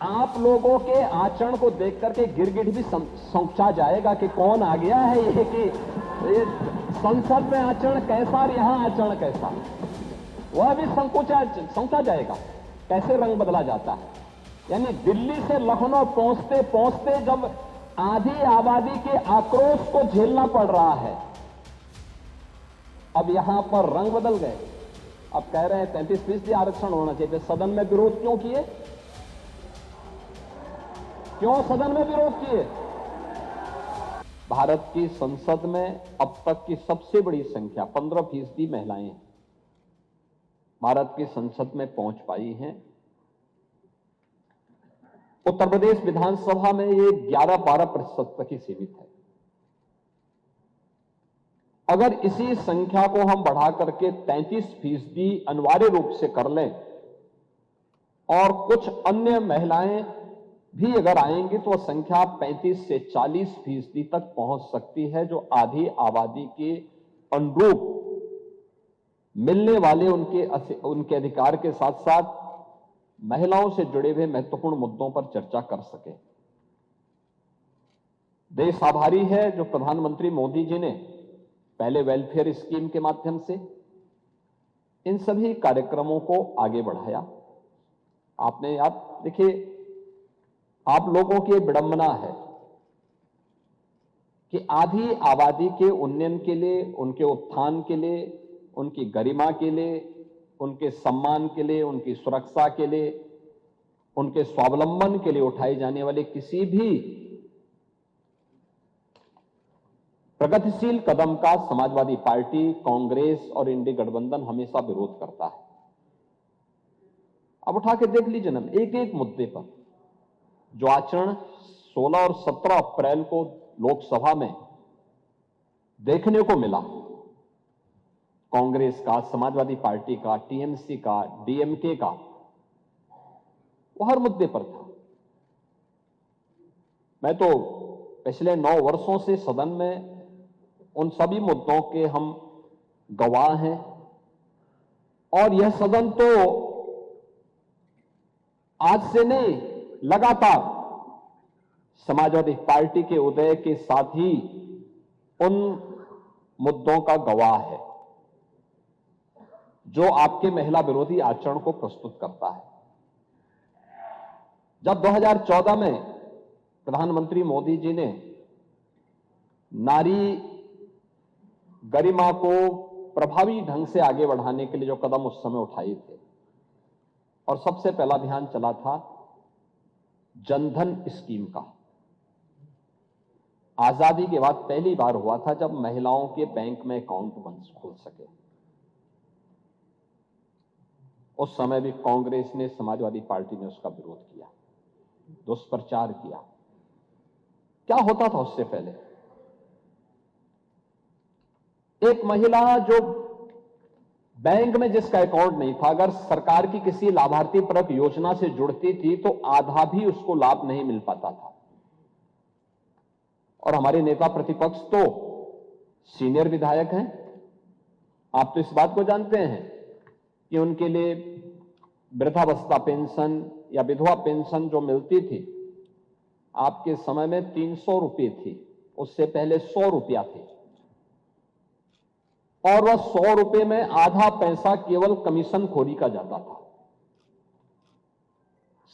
आप लोगों के आचरण को देख करके गिरगिट भी समझा जाएगा कि कौन आ गया है, ये कि ये संसद में आचरण कैसा और यहां आचरण कैसा, वह भी समझा जाएगा कैसे रंग बदला जाता है। यानी दिल्ली से लखनऊ पहुंचते पहुंचते जब आधी आबादी के आक्रोश को झेलना पड़ रहा है, अब यहां पर रंग बदल गए। अब कह रहे हैं 33% आरक्षण होना चाहिए। सदन में विरोध क्यों किए? क्यों सदन में विरोध किए? भारत की संसद में अब तक की सबसे बड़ी संख्या 15% महिलाएं भारत की संसद में पहुंच पाई हैं। उत्तर प्रदेश विधानसभा में ये 11-12% तक ही सीमित है। अगर इसी संख्या को हम बढ़ा करके 33% अनिवार्य रूप से कर लें और कुछ अन्य महिलाएं भी अगर आएंगी तो संख्या 35 से 40% तक पहुंच सकती है, जो आधी आबादी के अनुरूप मिलने वाले उनके अधिकार के साथ साथ महिलाओं से जुड़े हुए महत्वपूर्ण मुद्दों पर चर्चा कर सके। देश आभारी है जो प्रधानमंत्री मोदी जी ने पहले वेलफेयर स्कीम के माध्यम से इन सभी कार्यक्रमों को आगे बढ़ाया। आपने याद देखिए, आप लोगों की विडंबना है कि आधी आबादी के उन्नयन के लिए, उनके उत्थान के लिए, उनकी गरिमा के लिए, उनके सम्मान के लिए, उनकी सुरक्षा के लिए, उनके स्वावलंबन के लिए उठाई जाने वाले किसी भी प्रगतिशील कदम का समाजवादी पार्टी, कांग्रेस और इंडी गठबंधन हमेशा विरोध करता है। अब उठा के देख लीजिए ना, एक एक मुद्दे पर जो आचरण 16 और 17 अप्रैल को लोकसभा में देखने को मिला, कांग्रेस का, समाजवादी पार्टी का, टीएमसी का, डीएमके का, वो हर मुद्दे पर था। मैं तो पिछले 9 वर्षों से सदन में उन सभी मुद्दों के हम गवाह हैं और यह सदन तो आज से नहीं, लगातार समाजवादी पार्टी के उदय के साथ ही उन मुद्दों का गवाह है जो आपके महिला विरोधी आचरण को प्रस्तुत करता है। जब 2014 में प्रधानमंत्री मोदी जी ने नारी गरिमा को प्रभावी ढंग से आगे बढ़ाने के लिए जो कदम उस समय उठाए थे, और सबसे पहला अभियान चला था जनधन स्कीम का। आजादी के बाद पहली बार हुआ था जब महिलाओं के बैंक में अकाउंट खोल सके। उस समय भी कांग्रेस ने, समाजवादी पार्टी ने उसका विरोध किया, दुष्प्रचार किया। क्या होता था उससे पहले? एक महिला जो बैंक में जिसका अकाउंट नहीं था, अगर सरकार की किसी लाभार्थी परक योजना से जुड़ती थी तो आधा भी उसको लाभ नहीं मिल पाता था। और हमारे नेता प्रतिपक्ष तो सीनियर विधायक हैं, आप तो इस बात को जानते हैं कि उनके लिए वृद्धावस्था पेंशन या विधवा पेंशन जो मिलती थी, आपके समय में 300 रुपये थी, उससे पहले 100 रुपया थी, और वह 100 रुपये में आधा पैसा केवल कमीशन खोरी का जाता था।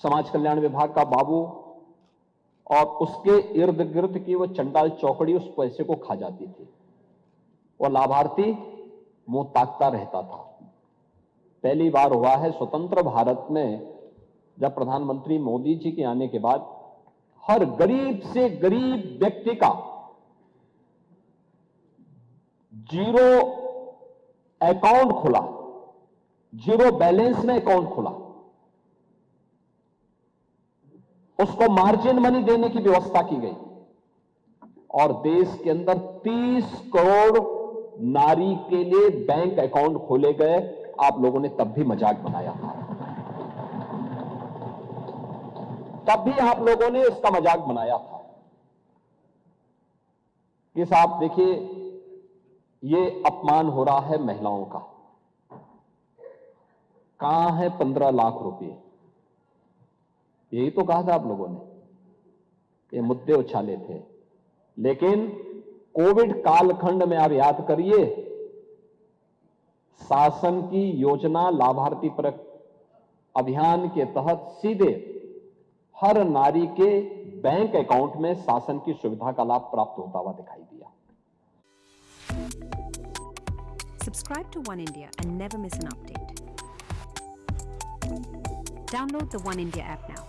समाज कल्याण विभाग का बाबू और उसके इर्द गिर्द की वो चंडाल चौकड़ी उस पैसे को खा जाती थी। वह लाभार्थी मुंह ताकता रहता था। पहली बार हुआ है स्वतंत्र भारत में, जब प्रधानमंत्री मोदी जी के आने के बाद हर गरीब से गरीब व्यक्ति का जीरो अकाउंट खुला, जीरो बैलेंस में अकाउंट खुला, उसको मार्जिन मनी देने की व्यवस्था की गई, और देश के अंदर 30 करोड़ नारी के लिए बैंक अकाउंट खोले गए। आप लोगों ने तब भी मजाक बनाया था, तब भी आप लोगों ने इसका मजाक बनाया था कि साहब देखिए ये अपमान हो रहा है महिलाओं का। कहां है 15 लाख रुपए? यही तो कहा था आप लोगों ने, ये मुद्दे उछाले थे। लेकिन कोविड कालखंड में आप याद करिए, शासन की योजना लाभार्थी परक अभियान के तहत सीधे हर नारी के बैंक अकाउंट में शासन की सुविधा का लाभ प्राप्त होता हुआ दिखाई दिया। Subscribe to One India and never miss an update. Download the One India app now.